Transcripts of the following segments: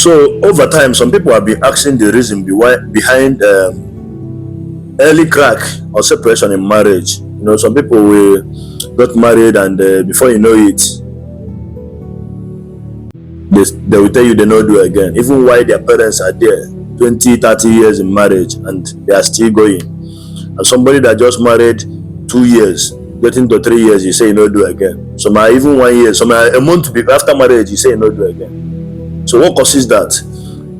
So over time, some people have been asking the reason behind early crack or separation in marriage. Some people will got married and before you know it, they will tell you they not do again, even while their parents are there 20, 30 years in marriage and they are still going. And somebody that just married 2 years, getting to 3 years, you say you not do again. Some are even 1 year, some are a month after marriage, you say you not do again. So what causes that?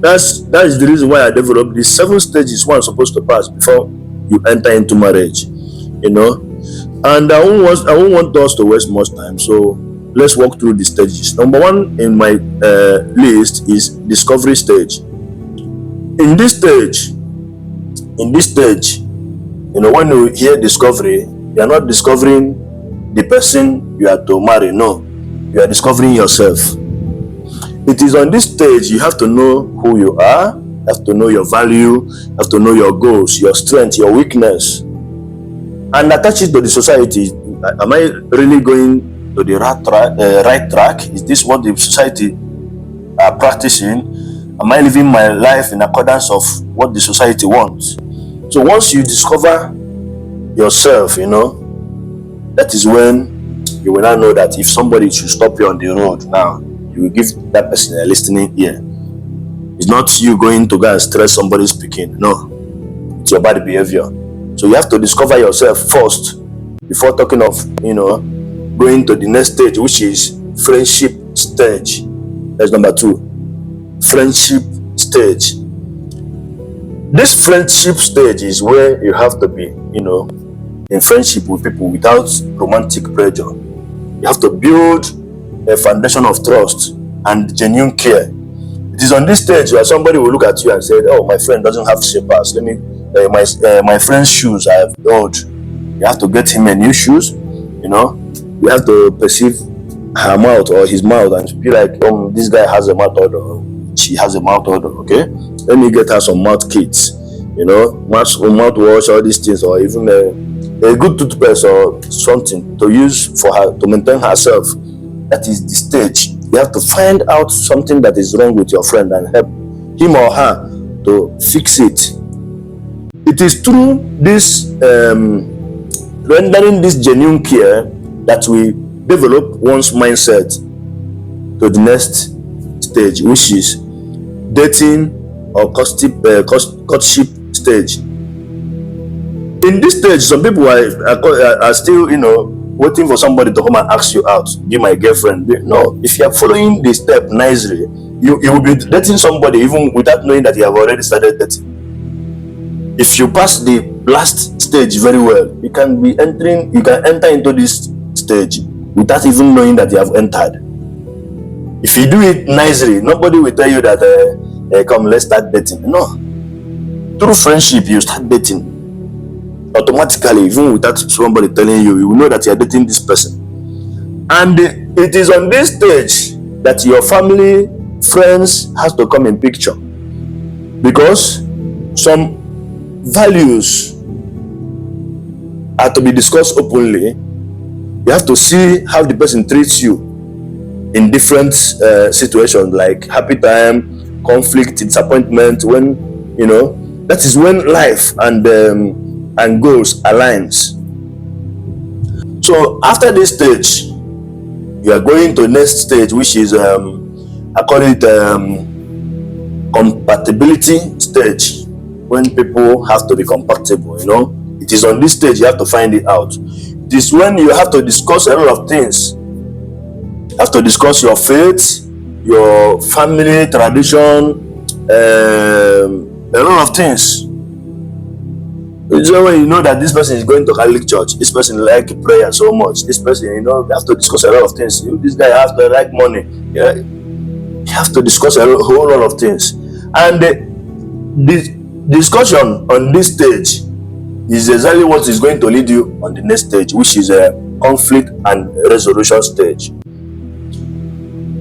That is the reason why I developed these 7 stages one supposed to pass before you enter into marriage. And I won't want us to waste much time. So let's walk through the stages. Number 1 in my list is discovery stage. In this stage, when you hear discovery, you are not discovering the person you are to marry. No, you are discovering yourself. It is on this stage you have to know who you are, you have to know your value, you have to know your goals, your strength, your weakness, and attach it to the society. Am I really going to the right track? Is this what the society are practicing? Am I living my life in accordance of what the society wants? So once you discover yourself, that is when you will now know that if somebody should stop you on the road now, you will give that person a listening ear. It's not you going to go and stress somebody speaking. No, it's your body behavior. So you have to discover yourself first before talking of, going to the next stage, which is friendship stage. That's number 2. Friendship stage. This friendship stage is where you have to be, in friendship with people without romantic pressure. You have to build a foundation of trust and genuine care. It is on this stage where somebody will look at you and say, "Oh, my friend doesn't have slippers. Let me my friend's shoes I have old." You have to get him a new shoes. You have to perceive her mouth or his mouth and be like, this guy has a mouth odor. She has a mouth odor. Okay, let me get her some mouth kits. Mouthwash, all these things, or even a good toothpaste or something to use for her to maintain herself. That is the stage. You have to find out something that is wrong with your friend and help him or her to fix it. It is through this rendering this genuine care that we develop one's mindset to the next stage, which is dating or courtship stage. In this stage, some people are still, waiting for somebody to come and ask you out, be my girlfriend. No, if you are following the step nicely, you will be dating somebody even without knowing that you have already started dating. If you pass the last stage very well, you can enter into this stage without even knowing that you have entered. If you do it nicely, nobody will tell you that come, let's start dating. No, through friendship you start dating automatically, even without somebody telling you. You will know that you are dating this person. And it is on this stage that your family, friends has to come in picture, because some values are to be discussed openly. You have to see how the person treats you in different situations, like happy time, conflict, disappointment. When that is when life and goals aligns. So after this stage, you are going to the next stage, which is I call it compatibility stage. When people have to be compatible, it is on this stage you have to find it out. It is when you have to discuss a lot of things. You have to discuss your faith, your family tradition, a lot of things. So when you know that this person is going to Catholic church, this person like prayer so much, this person, you have to discuss a lot of things. This guy has to like money. Yeah, you have to discuss a whole lot of things. And the discussion on this stage is exactly what is going to lead you on the next stage, which is a conflict and resolution stage.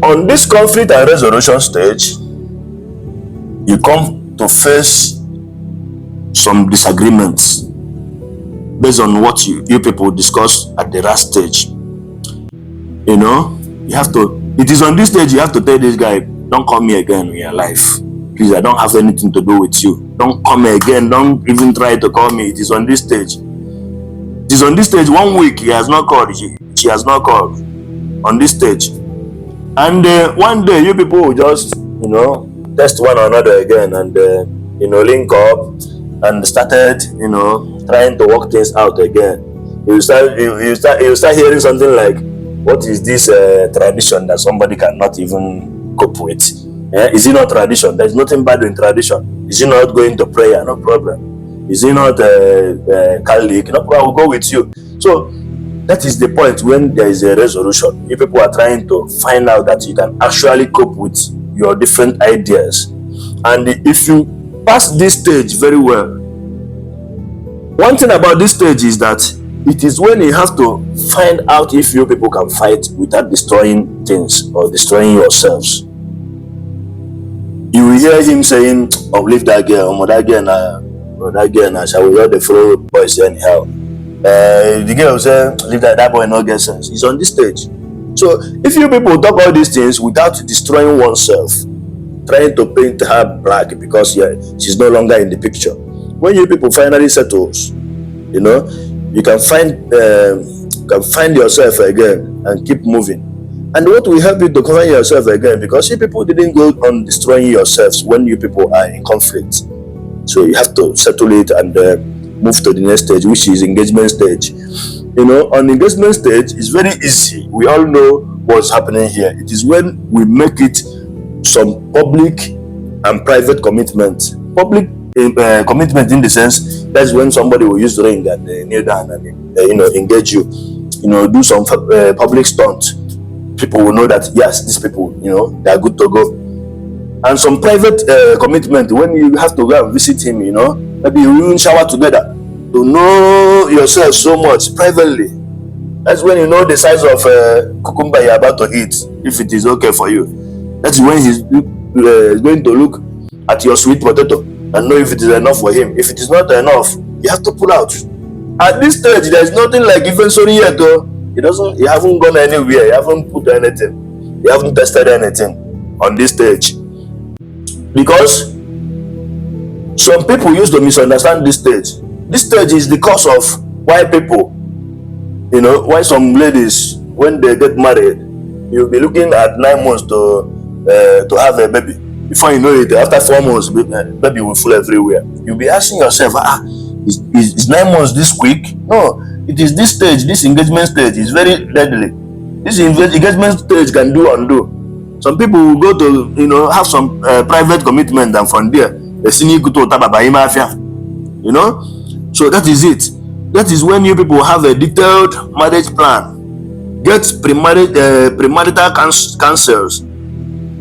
On this conflict and resolution stage, you come to face some disagreements based on what you people discuss at the last stage. You have to, it is on this stage you have to tell this guy, don't call me again in your life. Please, I don't have anything to do with you. Don't come again. Don't even try to call me. It is on this stage. It is on this stage. 1 week he has not called. She has not called on this stage. And one day you people will just, test one another again and, link up and started, trying to work things out again. You start hearing something like, what is this tradition that somebody cannot even cope with? Is it not tradition? There's nothing bad in tradition. Is it not going to prayer? No problem. Is it not Catholic? No problem. I'll go with you. So that is the point when there is a resolution. If people are trying to find out that you can actually cope with your different ideas. And if you pass this stage very well, one thing about this stage is that it is when you have to find out if you people can fight without destroying things or destroying yourselves. You will hear him saying, "Oh, leave that girl, that girl now, shall we all the follow boys anyhow." The girl will say, "Leave that boy, no get sense." He's on this stage. So if you people talk all these things without destroying oneself, trying to paint her black because she's no longer in the picture, when you people finally settles, you can find yourself again and keep moving. And what will help you to find yourself again? Because you people didn't go on destroying yourselves when you people are in conflict. So you have to settle it and move to the next stage, which is engagement stage. On engagement stage, it's very easy. We all know what's happening here. It is when we make it some public and private commitment. Public commitment in the sense that's when somebody will use the ring and kneel down and engage you, do some public stunt. People will know that yes, these people, they are good to go. And some private commitment when you have to go and visit him, maybe you even shower together to know yourself so much privately. That's when you know the size of cucumber you're about to eat, if it is okay for you. That's when he's going to look at your sweet potato and know if it is enough for him. If it is not enough, you have to pull out. At this stage, there's nothing like even sorry yet though. You haven't gone anywhere, you haven't put anything, you haven't tested anything on this stage. Because some people used to misunderstand this stage. This stage is the cause of why people, why some ladies, when they get married, you'll be looking at 9 months to have a baby. Before you know it, after 4 months, baby will fall everywhere. You'll be asking yourself, is 9 months this quick? No, it is this stage, this engagement stage is very deadly. This engagement stage can do undo. Some people will go to, have some private commitment, and from there, they see you go to Tababa Mafia. So that is it. That is when you people have a detailed marriage plan. Get premarital counsels.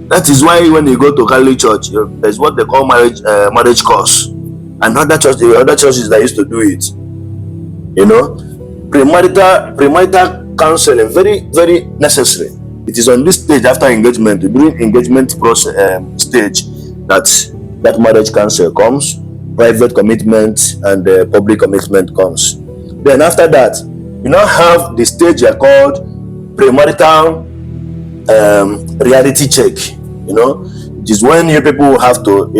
That is why when you go to Catholic Church, there's what they call marriage course. And other churches that used to do it. Premarital counseling, very, very necessary. It is on this stage after engagement, during engagement process stage, that marriage counsel comes, private commitment and public commitment comes. Then after that, you now have the stage called premarital reality check. It is when you people have to,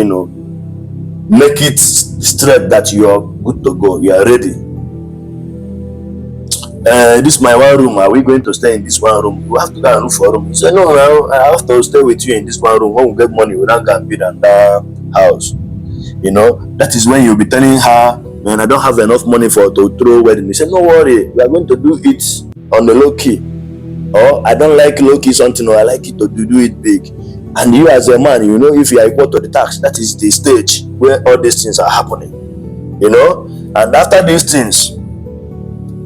make it straight that you are good to go, you are ready. This is my one room. Are we going to stay in this one room? You have to go and look for a room. You say, no, I have to stay with you in this one room. When we get money, we don't go and build another house. That is when you'll be telling her, man, I don't have enough money to throw wedding. You say, no worry, we are going to do it on the low key. Or I don't like low key something, or I like it to do it big. And you as a man, if you are equal to the tax, that is the stage where all these things are happening. And after these things,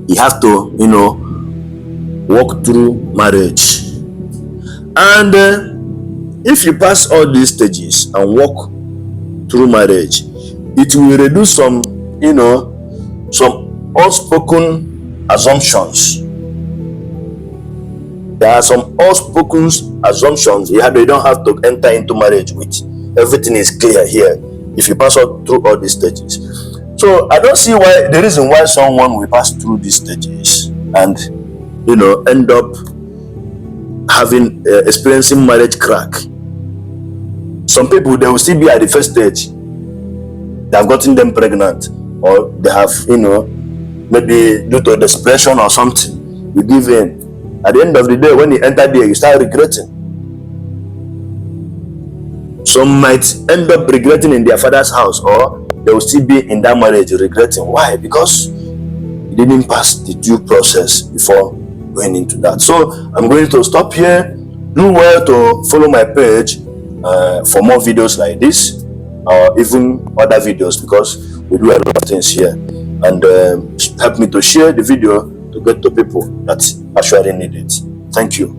you have to, walk through marriage. And if you pass all these stages and walk through marriage, it will reduce some, some unspoken assumptions. There are some unspoken assumptions you don't have to enter into marriage with. Everything is clear here if you pass through all these stages. So I don't see the reason why someone will pass through these stages and end up having experiencing marriage crack Some people, they will still be at the first stage. They have gotten them pregnant, or they have, maybe due to desperation or something, you give in. At the end of the day, when you enter there, you start regretting. Some might end up regretting in their father's house, or they will still be in that marriage regretting. Why? Because you didn't pass the due process before going into that. So I'm going to stop here. Do well to follow my page for more videos like this, or even other videos, because we do a lot of things here. And help me to share the video to get to people that actually need it. Thank you.